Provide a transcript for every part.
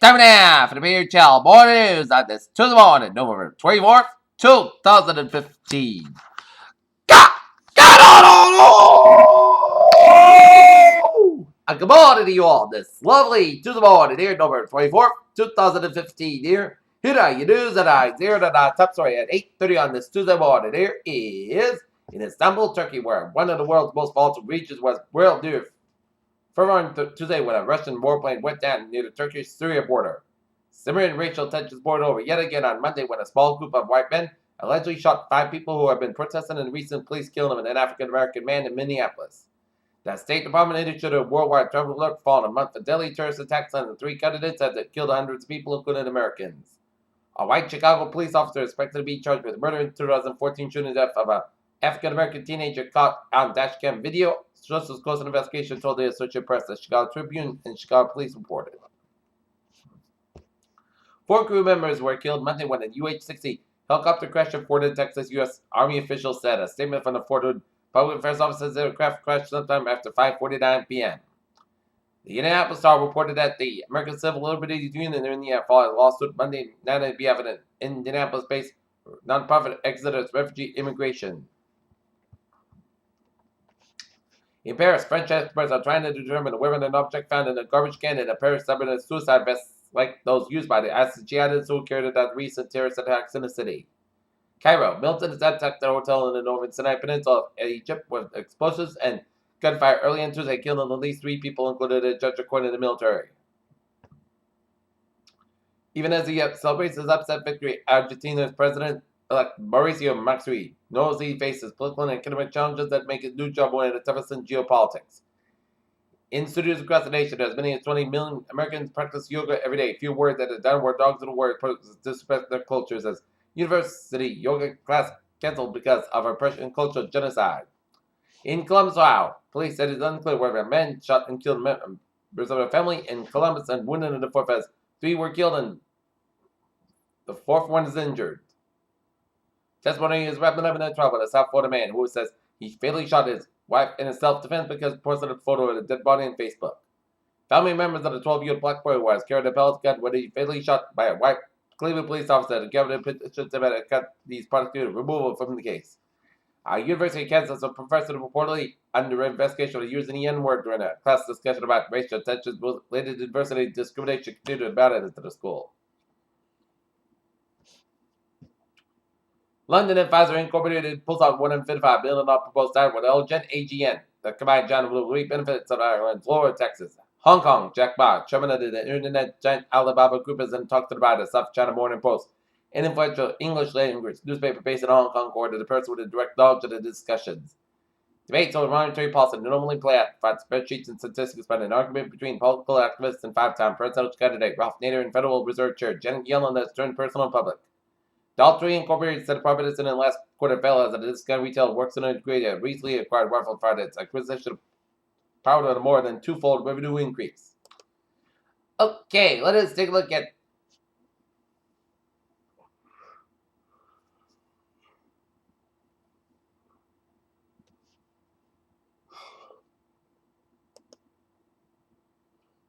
Time now for the Beer Channel morning news on this Tuesday morning, November 24th, 2015. Got on! And good morning to you all this lovely Tuesday morning here, November 24th, 2015 here. Here are your news and I here and our top story at 8:30 on this Tuesday morning here is in Istanbul, Turkey, where one of the world's most volatile regions was world news. Further on Tuesday, when a Russian warplane went down near the Turkish-Syria border. Simmering racial tensions boiled over yet again on Monday when a small group of white men allegedly shot 5 people who have been protesting in recent police killing of an African-American man in Minneapolis. The State Department issued a worldwide travel alert following a month of deadly terrorist attacks on the 3 candidates that killed hundreds of people, including Americans. A white Chicago police officer is expected to be charged with murder in 2014 shooting death of a African-American teenager caught on dashcam video. Just as close an investigation told the Associated Press, the Chicago Tribune, and Chicago police reported. 4 crew members were killed Monday when a UH-60 helicopter crashed in Fort Hood, Texas, U.S. Army officials said. A statement from the Fort Hood Public Affairs Office says the aircraft crashed sometime after 5:49 p.m. The Indianapolis Star reported that the American Civil Liberties Union in Indiana filed a lawsuit Monday night on behalf of an Indianapolis-based nonprofit Exodus Refugee Immigration. In Paris, French experts are trying to determine whether an object found in a garbage can in a Paris suburb is suicide vests like those used by the ISIS jihadists who carried out recent terrorist attacks in the city. Cairo, militants attacked a hotel in the northern Sinai Peninsula of Egypt with explosives and gunfire early on Tuesday, killing at least 3 people, including a judge, according to the military. Even as he celebrates his upset victory, Argentina's president-elect Mauricio Macri knows he faces political and economic challenges that make his new job one of the toughest in geopolitics. In studios across the nation, as many as 20 million Americans practice yoga every day. Few words that the downward dogs of the world disrespect their cultures as university yoga class canceled because of oppression and cultural genocide. In Columbus, Ohio, police said it's unclear whether a man shot and killed members of a family in Columbus and wounded in the 4th as 3 were killed and the 4th one is injured. Testimony is wrapping up in a trial with a South Florida man who says he fatally shot his wife in self-defense because he posted a photo of a dead body on Facebook. Family members of the 12-year-old black boy was carried a pellet gun when he fatally shot by a white Cleveland police officer. The government petitioned them to cut these prosecuted removal from the case. University of Kansas, a professor reportedly under investigation for using the N-word during a class discussion about racial tensions related to diversity and discrimination, continued about it into the school. London and Pfizer Incorporated pulls out $155 million proposed deal with Elgen AGN. The combined giant will reap benefits of Ireland, Florida, Texas. Hong Kong, Jack Ma, chairman of the internet giant Alibaba Group, has then talked about the South China Morning Post, an influential English language newspaper based in Hong Kong, according to the person with a direct knowledge of the discussions. Debates over monetary policy normally play out by spreadsheets and statistics, but an argument between political activists and 5-time presidential candidate Ralph Nader and Federal Reserve Chair Janet Yellen has turned personal and public. Daltrey Incorporated said profit in the last quarter fell as a discount retail works in ingredient recently acquired Waffle Fridays acquisition powered on a more than 2-fold revenue increase. Okay, let us take a look at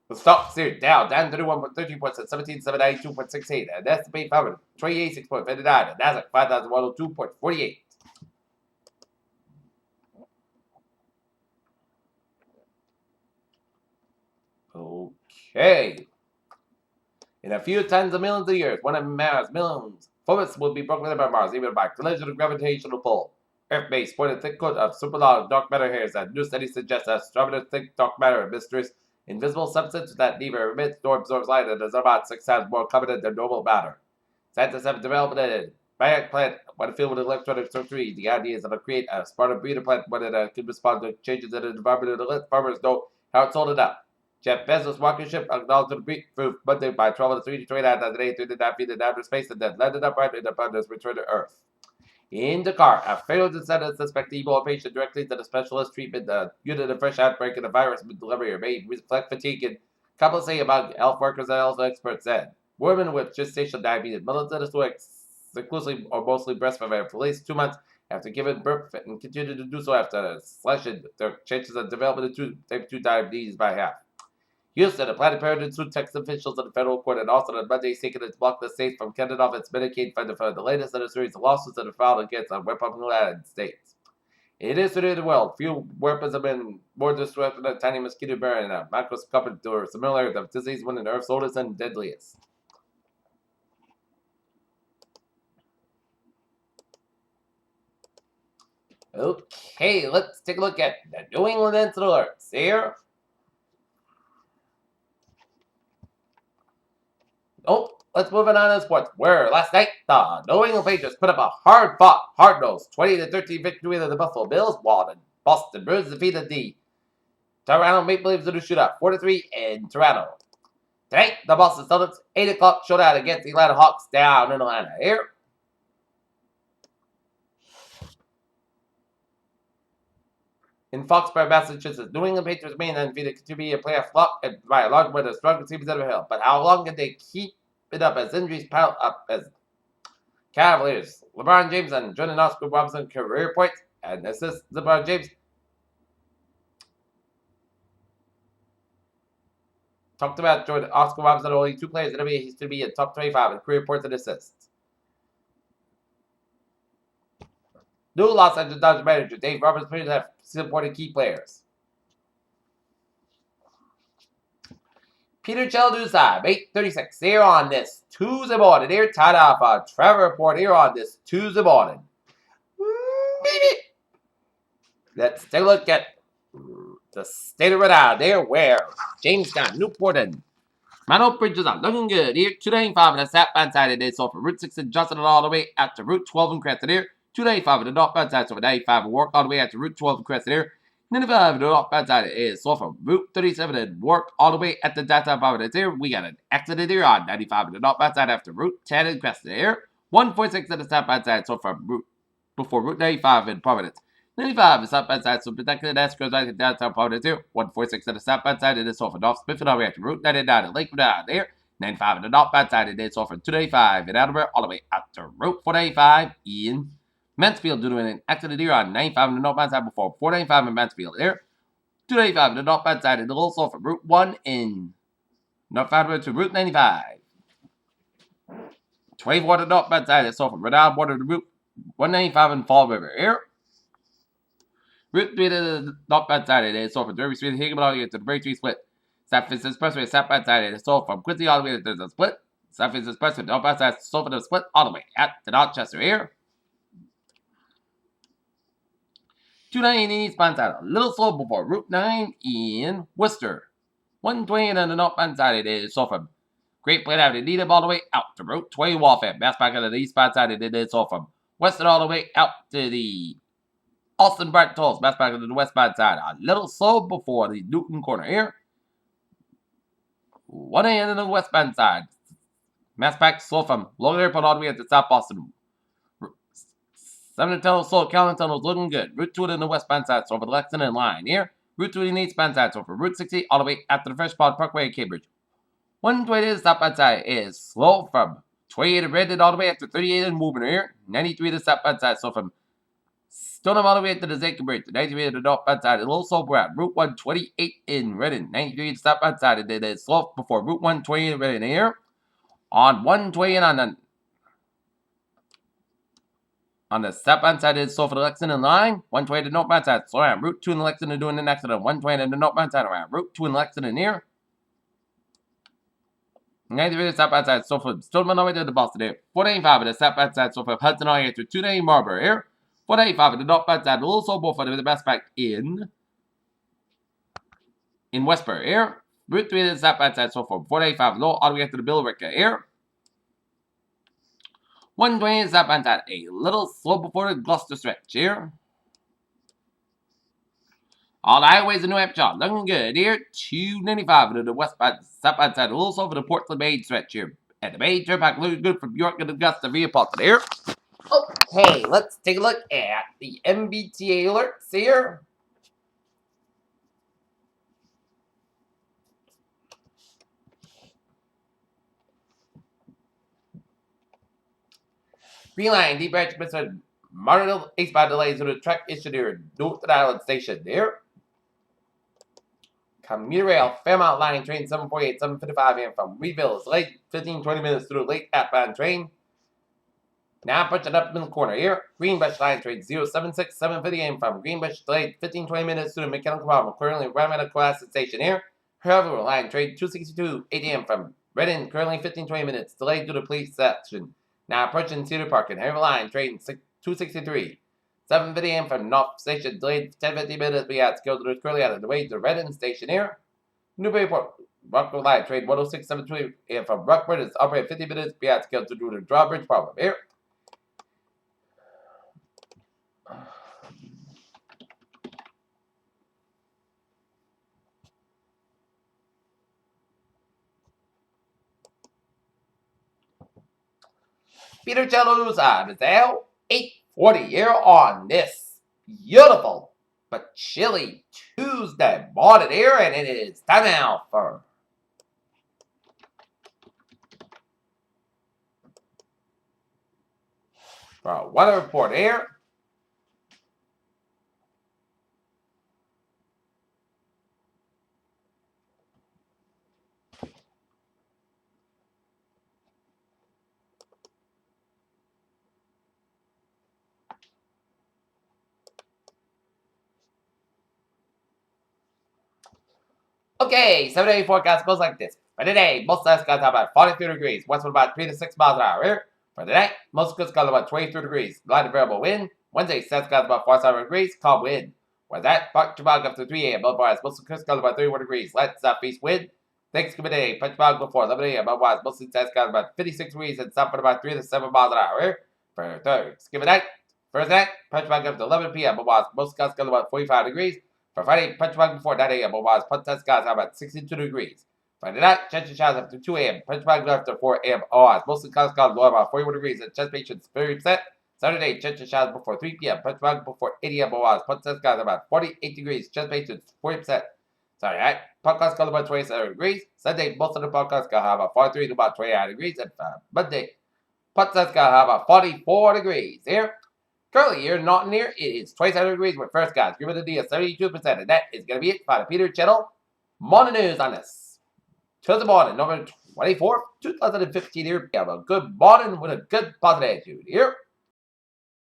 the stocks here. Dow down 31.13 points at 17,792.68. And S&P 500 386.59. And Nasdaq 5,102.48. Okay. In a few tens of millions of years, one of Mars' millions comets will be broken by Mars, even by collision of gravitational pull. Earth-based sport a thick coat of super-large dark matter hairs that new studies suggest that stronger thick dark matter, a mysterious invisible substance that neither emits nor absorbs light and is about 6 times more common than normal matter. Scientists have developed a bionic plant when filled with electronic circuitry. The idea is to create a smarter breeder plant when it can respond to changes in the environment and let farmers know how it's holding up. Jeff Bezos' rocket ship acknowledged the brief Monday by traveling 329 feet in outer space and then landed upright in upon its return to Earth. In Dakar, a federal descendant suspect Ebola patient directly to the specialist treatment unit of fresh outbreak of the virus delivery made reflect fatigue and complacency among health workers and health experts said. Women with gestational diabetes, militants who exclusively or mostly breastfed for at least 2 months after giving birth and continue to do so after slashing their chances of developing type 2 diabetes by half. Houston, a Planned Parenthood sued Texas officials in the federal court and also on Monday seeking to block the state from cutting off its Medicaid funding for the latest in a series of lawsuits that are filed against Republican states. In history of the world, few weapons have been more destructive than a tiny mosquito bearing a microscopic door, similar to disease one of the Earth's oldest and deadliest. Okay, let's take a look at the New England Instant Alerts here. Oh, let's move it on to sports. Where last night the New England Patriots put up a hard-fought, hard-nosed 20-13 victory over the Buffalo Bills, while the Boston Bruins defeated the Toronto Maple Leafs in a shootout 4-3 in Toronto. Tonight, the Boston Celtics 8 o'clock shootout against the Atlanta Hawks down in Atlanta. Here. In Foxborough, Massachusetts, New England Patriots remain undefeated to be a playoff lock and by a large way the strongest teams ever held. But how long can they keep it up as injuries pile up as Cavaliers? LeBron James and Jordan Oscar Robinson career points and assists. LeBron James talked about Jordan Oscar Robinson, only 2 players in NBA history to be in top 25 in career points and assists. New Los Angeles Dodgers manager Dave Roberts have supported key players. Peter Chaldusa, 8:36 here on this Tuesday morning. Here, tied off a Trevor report here on this Tuesday morning. Let's take a look at the state of Rhode Island there, where Jamestown, Newport, and Mount Bridges are looking good here. 295 on the southbound side of this, so from Route 6 in Johnson all the way out to Route 12 in Crescent here. 295 on the northbound side, so from 95 in Warwick all the way out to Route 12 in Crescent here. 95 on the northbound side is so from Route 37 in Warwick all the way at the downtown Providence here. We got an accident here on 95 on the northbound side after Route 10 in Crescent here. 146 on the southbound side, so from before Route 95 in Providence. 95 is southbound side, so protected as goes back to downtown Providence here. 146 on the southbound side, it is so from North Smithfield all the way out to Route 99 in Lakewood down there. 95 on the northbound side, it is so from 295 in Attleboro all the way out to Route 495 in Mansfield due to an accident here on 95 on the northbound side before 495 in Mansfield there. 295 on the northbound side, it is also from Route 1 in North Attleboro to Route 95. 24 on the northbound side, it's so from Rhode Island border to Route 195 in Fall River here. Route 3 to the northbound side, it is so from Derby Street, Higgman all the way to the Berry Tree Split. South Fifth Expressway, southbound side, it is so from Quincy all the way to the Split. South Fifth Expressway, northbound side, so from the Split all the way out to Dorchester here. 290 eastbound side, a little slow before Route 9 in Worcester. 120 on the northbound side, it is so from Great Plain Avenue, Needham all the way out to Route 20 Waltham. Back on the eastbound side, it is so from Western all the way out to the Austin Bright Tolls. Back on the westbound side, a little slow before the Newton corner here. 180 on the westbound side. Mass back slow from Logan Airport all the way to South Boston. 7 Tunnel slow, Calvin Tunnel is looking good. Route 2 on the westbound side, so for the Lexington line here. Route 2 on the eastbound side, so for Route 60 all the way after the Fresh Pond Parkway in Cambridge. 120 to the southbound side is slow from 28 to Redden all the way after 38 in Woburn here. 93 to the southbound side, so from Stoneham all the way to the Zachem Bridge. 93 to the northbound side, a little slow around Route 128 in Redden. 93 to the southbound side, and it is slow before Route 120 in Redden here. On 120 and on the southbound side is slow for the Lexington line. 120 to the northbound side, slow around Route 2 in Lexington doing an accident. 120 to the northbound side around Route 2 in Lexington here. 93 to the southbound side, so from Stillman all the way to the Boston here. 485 to the southbound side, so from Hudson all the way to 290 Marlborough here. 485 to the northbound side, a little slow for the best back in Westbury here. Route 3 to the southbound side, so from 485 low all the way to the Billerica here. 120 to the southbound side, a little slow before the Gloucester stretch here. All the highways in New Hampshire looking good here. 295 to the southbound side, a little slow for the Portland Maine stretch here. And the Maine Turnpike looking good from York and Augusta via Portland here. Okay, let's take a look at the MBTA alerts here. Green Line, Deep Branch, Mr. Martinville, eastbound delays due to track issue near Northern Island Station there. Commuter rail, Fairmount line train 748, 7:55 a.m. from Weeville is late, 15-20 minutes through late outbound train. Now pushing up in the corner here. Greenbush line train 076, 7:50 a.m. from Greenbush delayed 15-20 minutes through the mechanical problem. Currently running at a class station here. However, line train 262, 8 a.m. from Redden, currently 15-20 minutes delayed due to police section. Now approaching Cedar Park and Heavy line train 263, 7:50 a.m. from North Station delayed 10-15 minutes. We had skilled currently out of the way to Redden Station here. Newburyport Rockford line train 106, 7:20 a.m. from Rockford is operated 50 minutes. We had skilled to do the drawbridge problem here. Peter Cello's on is out 8:40 here on this beautiful but chilly Tuesday morning here, and it is time now for a weather report here. Okay, 7-day forecast goes like this. For today, most skies got about 43 degrees, west about 3 to 6 miles an hour here. For tonight, most skies got about 23 degrees, light variable wind. Wednesday, skies got about 47 degrees, calm wind. Whereas that, Punchbog up to 3 a.m. Otherwise, most skies got about 31 degrees, light southeast wind. Thanksgiving Day, Punchbog before 11 a.m. Otherwise, most skies got about 56 degrees and south at about 3 to 7 miles an hour here. For Thanksgiving night, Thursday night, Punchbog up to 11 p.m. Otherwise, most skies got about 45 degrees. For Friday, Punchbog before 9 a.m. Otherwise, Punchbog skies have about 62 degrees. Friday night, chance of showers after 2 a.m. Punchbog after 4 a.m. Otherwise, most of the clouds got low about 41 degrees and chance patience 30%. Saturday, chance of showers before 3 p.m. Punchbog before 8 a.m. Otherwise, Punchbog skies about 48 degrees, chance patience 40%. Sorry, night, podcast got about 27 degrees. Sunday, most of the podcast got about 43 to about 29 degrees. And Monday, podcast got about 44 degrees. Here. Currently here, not near, it is 27 degrees with first guys. Humidity of 72%. And that is going to be it for the Peter Channel morning news on this Tuesday morning, November 24th, 2015 here. We have a good morning with a good positive attitude here.